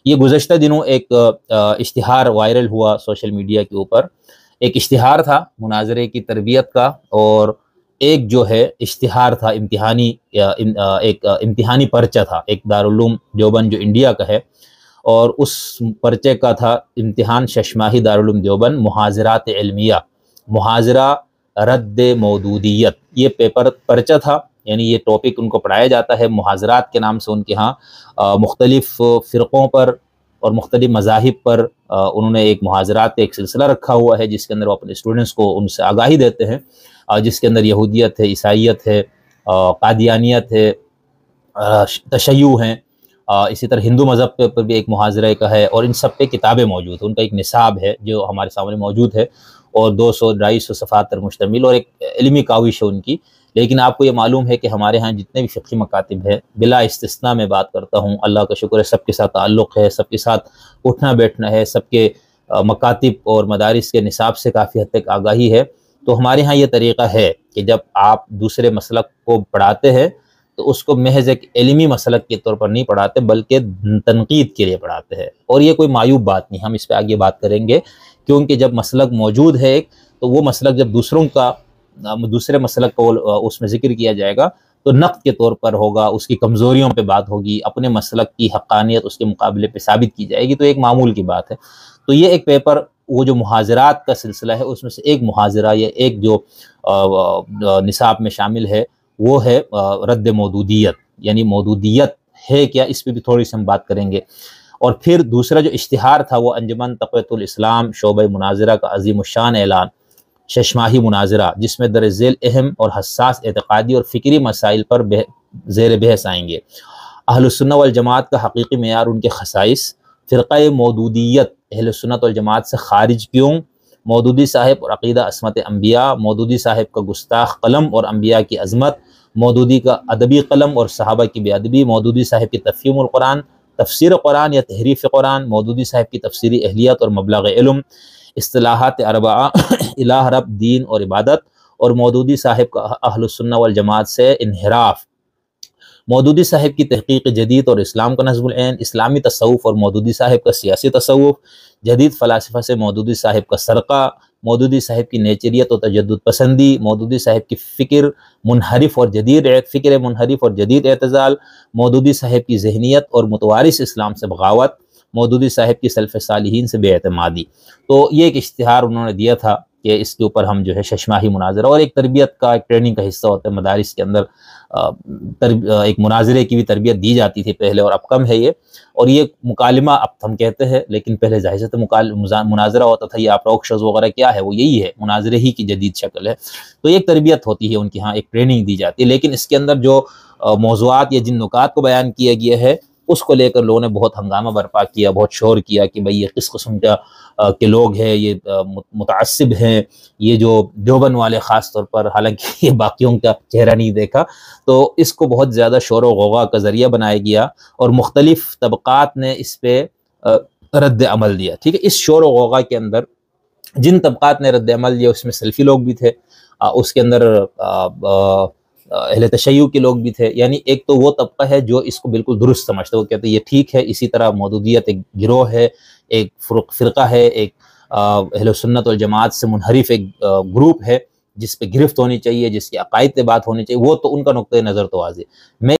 یہ گزشتہ دنوں ایک اشتہار وائرل ہوا سوشل میڈیا کے اوپر. ایک اشتہار تھا مناظرے کی تربیت کا، اور ایک جو ہے اشتہار تھا ایک امتحانی پرچہ تھا ایک دارالعلوم دیوبند جو انڈیا کا ہے، اور اس پرچے کا تھا امتحان ششماہی دارالعلوم دیوبند محاضرات علمیہ، محاضرہ رد مودودیت. یہ پرچہ تھا، یعنی یہ ٹاپک ان کو پڑھایا جاتا ہے محاضرات کے نام سے. ان کے ہاں مختلف فرقوں پر اور مختلف مذاہب پر انہوں نے ایک محاضرات کا ایک سلسلہ رکھا ہوا ہے، جس کے اندر وہ اپنے اسٹوڈنٹس کو ان سے آگاہی دیتے ہیں، جس کے اندر یہودیت ہے، عیسائیت ہے، قادیانیت ہے، تشیع ہیں، اسی طرح ہندو مذہب پر بھی ایک محاضرہ کا ہے، اور ان سب پہ کتابیں موجود ہیں. ان کا ایک نصاب ہے جو ہمارے سامنے موجود ہے، اور 200-250 صفحات پر مشتمل، اور ایک علمی کاوش ہے ان کی. لیکن آپ کو یہ معلوم ہے کہ ہمارے ہاں جتنے بھی فقہی مکاتب ہیں، بلا استثناء میں بات کرتا ہوں، اللہ کا شکر ہے سب کے ساتھ تعلق ہے، سب کے ساتھ اٹھنا بیٹھنا ہے، سب کے مکاتب اور مدارس کے نصاب سے کافی حد تک آگاہی ہے. تو ہمارے ہاں یہ طریقہ ہے کہ جب آپ دوسرے مسلک کو پڑھاتے ہیں تو اس کو محض ایک علمی مسلک کے طور پر نہیں پڑھاتے، بلکہ تنقید کے لیے پڑھاتے ہیں. اور یہ کوئی معیوب بات نہیں، ہم اس پہ آگے بات کریں گے، کیونکہ جب مسلک موجود ہے ایک، تو وہ مسلک جب دوسرے مسلک کو اس میں ذکر کیا جائے گا تو نقد کے طور پر ہوگا، اس کی کمزوریوں پہ بات ہوگی، اپنے مسلک کی حقانیت اس کے مقابلے پہ ثابت کی جائے گی، تو ایک معمول کی بات ہے. تو یہ ایک پیپر، وہ جو محاضرات کا سلسلہ ہے، اس میں سے ایک محاضرہ یا ایک جو نصاب میں شامل ہے وہ ہے رد مودودیت. یعنی مودودیت ہے کیا، اس پہ بھی تھوڑی سی ہم بات کریں گے. اور پھر دوسرا جو اشتہار تھا وہ انجمن تقویت الاسلام شعبہ مناظرہ کا عظیم الشان اعلان ششماہی مناظرہ، جس میں در ذیل اہم اور حساس اعتقادی اور فکری مسائل پر زیر بحث آئیں گے. اہل السنہ والجماعت کا حقیقی معیار ان کے خصائص، فرقہ مودودیت اہل سنت والجماعت سے خارج کیوں، مودودی صاحب اور عقیدہ عصمت انبیاء، مودودی صاحب کا گستاخ قلم اور انبیاء کی عظمت، مودودی کا ادبی قلم اور صحابہ کی بے ادبی، مودودی صاحب کی تفہیم القرآن، تفسیر قرآن یا تحریف قرآن، مودودی صاحب کی تفسیری اہلیت اور مبلغ علم، اصطلاحات اربعہ الہ رب دین اور عبادت، اور مودودی صاحب کا اہل السنہ والجماعت سے انحراف، مودودی صاحب کی تحقیق جدید اور اسلام کا نظم العین، اسلامی تصوف اور مودودی صاحب کا سیاسی تصوف، جدید فلاسفہ سے مودودی صاحب کا سرقہ، مودودی صاحب کی نیچریت اور تجدد پسندی، مودودی صاحب کی فکر منحرف اور جدید اعتزال، مودودی صاحب کی ذہنیت اور متوارث اسلام سے بغاوت، مودودی صاحب کی سلف صالحین سے بے اعتمادی. تو یہ ایک اشتہار انہوں نے دیا تھا کہ اس کے اوپر ہم جو ہے ششماہی مناظرہ، اور ایک تربیت کا ایک ٹریننگ کا حصہ ہوتا ہے مدارس کے اندر، ایک مناظرے کی بھی تربیت دی جاتی تھی پہلے، اور اب کم ہے یہ. اور یہ مکالمہ اب ہم کہتے ہیں، لیکن پہلے ظاہر سے مناظرہ ہوتا تھا، یا ٹاک شوز وغیرہ کیا ہے، وہ یہی ہے، مناظرے ہی کی جدید شکل ہے. تو ایک تربیت ہوتی ہے ان کی ہاں، ایک ٹریننگ دی جاتی ہے. لیکن اس کے اندر جو موضوعات یا جن نکات کو بیان کیا گیا ہے اس کو لے کر لوگوں نے بہت ہنگامہ برپا کیا، بہت شور کیا کہ بھئی یہ کس قسم کے لوگ ہیں، یہ متعصب ہیں، یہ جو دیوبند والے خاص طور پر، حالانکہ یہ باقیوں کا چہرہ نہیں دیکھا، تو اس کو بہت زیادہ شور و غوغا کا ذریعہ بنایا گیا، اور مختلف طبقات نے اس پہ رد عمل دیا. ٹھیک ہے، اس شور و غوغا کے اندر جن طبقات نے رد عمل دیا اس میں سلفی لوگ بھی تھے، اس کے اندر اہل تشیع کے لوگ بھی تھے. یعنی ایک تو وہ طبقہ ہے جو اس کو بالکل درست سمجھتے، وہ کہتے ہیں یہ ٹھیک ہے. اسی طرح مودودیت ایک گروہ ہے، ایک فرقہ ہے، ایک اہل سنت والجماعت سے منحرف ایک گروپ ہے جس پہ گرفت ہونی چاہیے، جس کی عقائد پہ بات ہونی چاہیے، وہ تو ان کا نقطۂ نظر تو واضح. میں